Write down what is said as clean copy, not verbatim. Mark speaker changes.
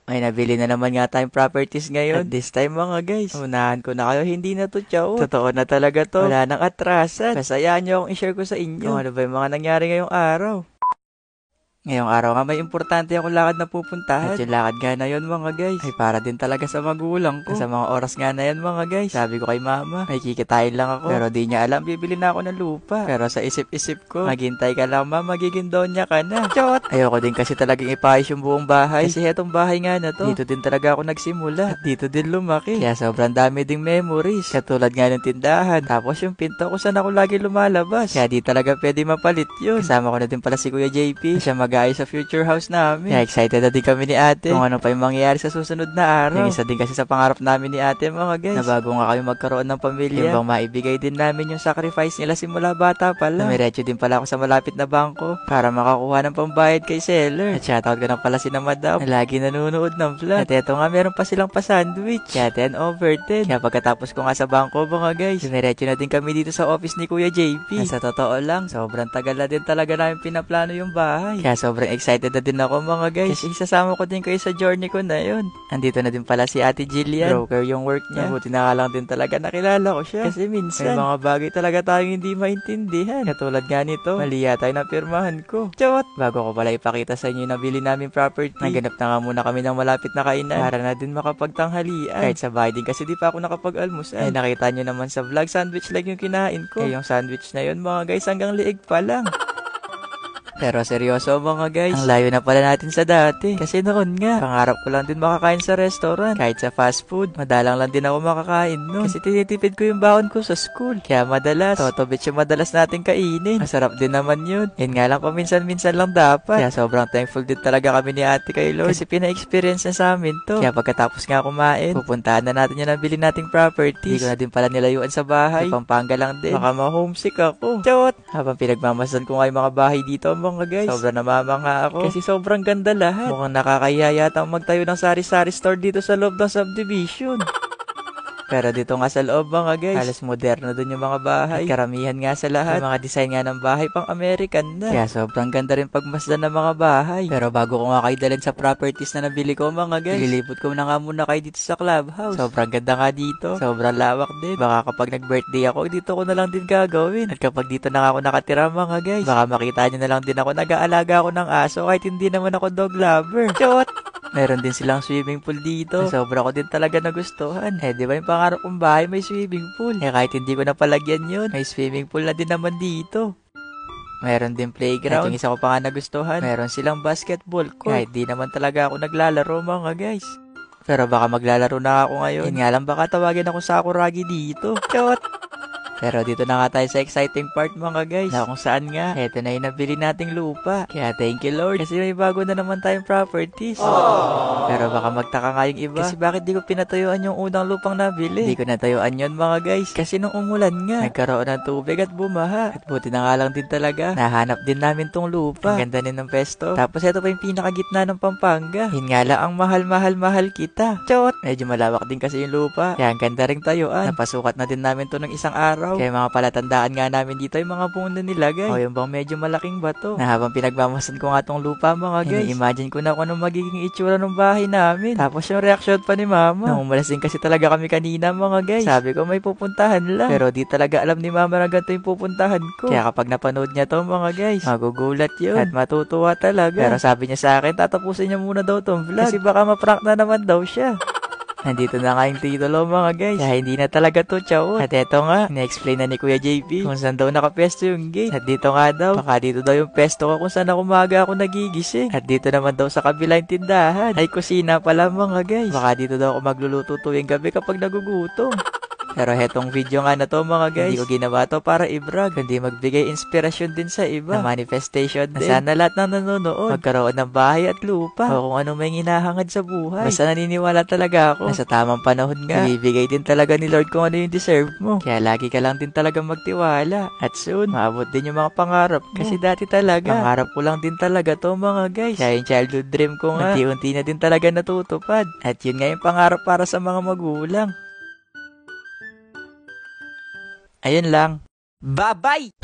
Speaker 1: May nabili na naman nga tayong properties ngayon. At this time mga guys, unahan ko na kayo, hindi na to chow. Totoo na talaga to. Wala nang atrasan. Kasayaan nyo akong i-share ko sa inyo kung ano ba yung mga nangyari ngayong araw. Ngayong araw nga may importante akong lakad na pupuntahan. At yung lakad nga na yun mga guys, ay para din talaga sa magulang ko. Sa mga oras nga na yun mga guys, sabi ko kay mama, may kikitain lang ako. Pero di niya alam, bibili na ako ng lupa. Pero sa isip-isip ko, maghintay ka lang ma, magiging donya ka na. Chot! Ayoko din kasi talagang ipayos yung buong bahay. Kasi etong bahay nga na to, dito din talaga ako nagsimula. At dito din lumaki. Kaya sobrang dami ding memories. Katulad nga ng tindahan. Tapos yung pinto ko saan ako lagi lumalabas. Kaya di talaga pwede mapalit yun. Kasama ko na din pala si Kuya JP. Siya mag-aayos sa future house namin. Kaya excited na din kami ni ate kung ano pa yung mangyayari sa susunod na araw. Yung isa din kasi sa pangarap namin ni ate mga guys, na bago nga kami magkaroon ng pamilya, yung bang maibigay din namin yung sacrifice nila simula bata pa lang. Dumiretso din pala ako sa malapit na bangko para makakuha ng pambayad kay seller. At shoutout ko na pala si na madam na lagi nanonood ng vlog. At eto nga meron pa silang pa-sandwich. Kaya 10 over 10. Kaya pagkatapos ko nga sa bangko mga guys, dumiretso na din kami dito sa office ni Kuya JP. Sa totoo lang, sobrang tagal na din talaga namin pinaplano yung bahay. Kaya sobrang excited na din ako mga guys. Kasi isasama ko din kayo sa journey ko na yun. Andito na din pala si Ate Jillian. Broker yung work niya. Buti na lang din talaga nakilala ko siya. Kasi minsan, may mga bagay talaga tayong hindi maintindihan. Katulad nga nito, mali yata yung napirmahan ko. Chot! Bago ko pala ipakita sa inyo yung nabili namin property, naganap na nga muna kami ng malapit na kainan para na din makapagtanghalian. Kahit sa bahay din kasi di pa ako nakapag-almusal. Ay nakita nyo naman sa vlog, sandwich lang yung kinain ko. Eh yung sandwich na yun mga guys, hanggang liig pa lang. Pero seryoso mga guys, ang layo na pala natin sa dati. Kasi noon nga, pangarap ko lang din makakain sa restaurant. Kahit sa fast food, madalang lang din ako makakain noon. Kasi tinitipid ko yung baon ko sa school. Kaya madalas, totobits yung madalas natin kainin. Masarap din naman yun. Yun nga lang paminsan-minsan lang dapat. Kaya sobrang thankful din talaga kami ni ate kay Lord. Kasi pina-experience na sa amin to. Kaya pagkatapos nga kumain, pupuntahan na natin yung nabili nating properties. Hindi ko na din pala nilayuan sa bahay. Sa Pampanga lang din. Baka ma-homesick ako. Chot! Habang pinagmamasan ko nga yung mga bahay dito, mga guys, sobrang namamangha ako kasi sobrang ganda lahat. Mukhang nakakahiya yata magtayo ng sari-sari store dito sa loob ng subdivision. Pero dito nga sa loob mga guys, halos moderno dun yung mga bahay. At karamihan nga sa lahat, yung mga design nga ng bahay pang American na. Kaya sobrang ganda rin pagmasdan ng mga bahay. Pero bago ko nga kayo dalhin sa properties na nabili ko mga guys, ililipot ko na nga muna kayo dito sa clubhouse. Sobrang ganda nga dito, sobrang lawak din. Baka kapag nag-birthday ako, dito ko na lang din gagawin. At kapag dito na ako nakatira mga guys, baka makita nyo na lang din ako nag-aalaga ako ng aso kahit hindi naman ako dog lover. Chot! Meron din silang swimming pool dito. Sobra ko din talaga nagustuhan. Eh, di ba yung pangarap kong bahay may swimming pool? Eh, kahit hindi ko napalagyan yun, may swimming pool na din naman dito. Meron din playground. At yung isa ko pa nga nagustuhan, meron silang basketball court. Kahit di naman talaga ako naglalaro mga guys. Pero baka maglalaro na ako ngayon. Yun nga lang baka tawagin ako sa Sakuragi dito. Chot! Pero dito na nga tayo sa exciting part mga guys, na kung saan nga, eto na yung nabili nating lupa. Kaya thank you Lord, kasi may bago na naman tayong properties. Aww. Pero baka magtaka nga yung iba, kasi bakit di ko pinatayuan yung unang lupang nabili? Di ko natayuan yun mga guys, kasi nung umulan nga, nagkaroon ng tubig at bumaha. At buti na nga lang din talaga, nahanap din namin tong lupa. Ang ganda din ng pesto. Tapos eto pa yung pinakagitna ng Pampanga. Yun nga lang ang mahal kita. Chot! Medyo malawak din kasi yung lupa, kaya ang ganda ring tayuan. Napasukat na din namin to ng isang araw. Kaya mga palatandaan nga namin dito yung mga puno nilagay. O yung bang medyo malaking bato. Na habang pinagmamasan ko nga tong lupa mga guys, imagine ko na kung anong magiging itsura ng bahay namin. Tapos yung reaction pa ni mama. Nung umalas din kasi talaga kami kanina mga guys. Sabi ko may pupuntahan lang. Pero di talaga alam ni mama na ganito yung pupuntahan ko. Kaya kapag napanood niya to mga guys, magugulat yun. At matutuwa talaga. Pero sabi niya sa akin, tatapusin niya muna daw tong vlog. Kasi baka maprank na naman daw siya. Nandito na nga yung titulo mga guys. Kaya hindi na talaga to chow. At eto nga, na-explain na ni Kuya JP kung saan daw nakapesto yung gate. At dito nga daw, baka dito daw yung pesto ko kung saan ako umaga ako nagigising. At dito naman daw sa kabilang tindahan ay kusina pala mga guys. Baka dito daw ako magluluto tuwing gabi kapag nagugutom. Pero hetong video nga na to mga guys, hindi ko ginawa to para i-brag, kundi magbigay inspirasyon din sa iba, na manifestation din. Sana lahat ng nanonood magkaroon ng bahay at lupa, o kung anong may hinahangad sa buhay. Basta naniniwala talaga ako na sa tamang panahon nga, ibibigay din talaga ni Lord kung ano yung deserve mo. Kaya lagi ka lang din talaga magtiwala. At soon, maabot din yung mga pangarap mo. Kasi dati talaga, pangarap ko lang din talaga to mga guys. Kaya yung childhood dream ko nga, unti-unti na din talaga natutupad. At yun nga yung pangarap para sa mga magulang. Ayun lang. Bye-bye!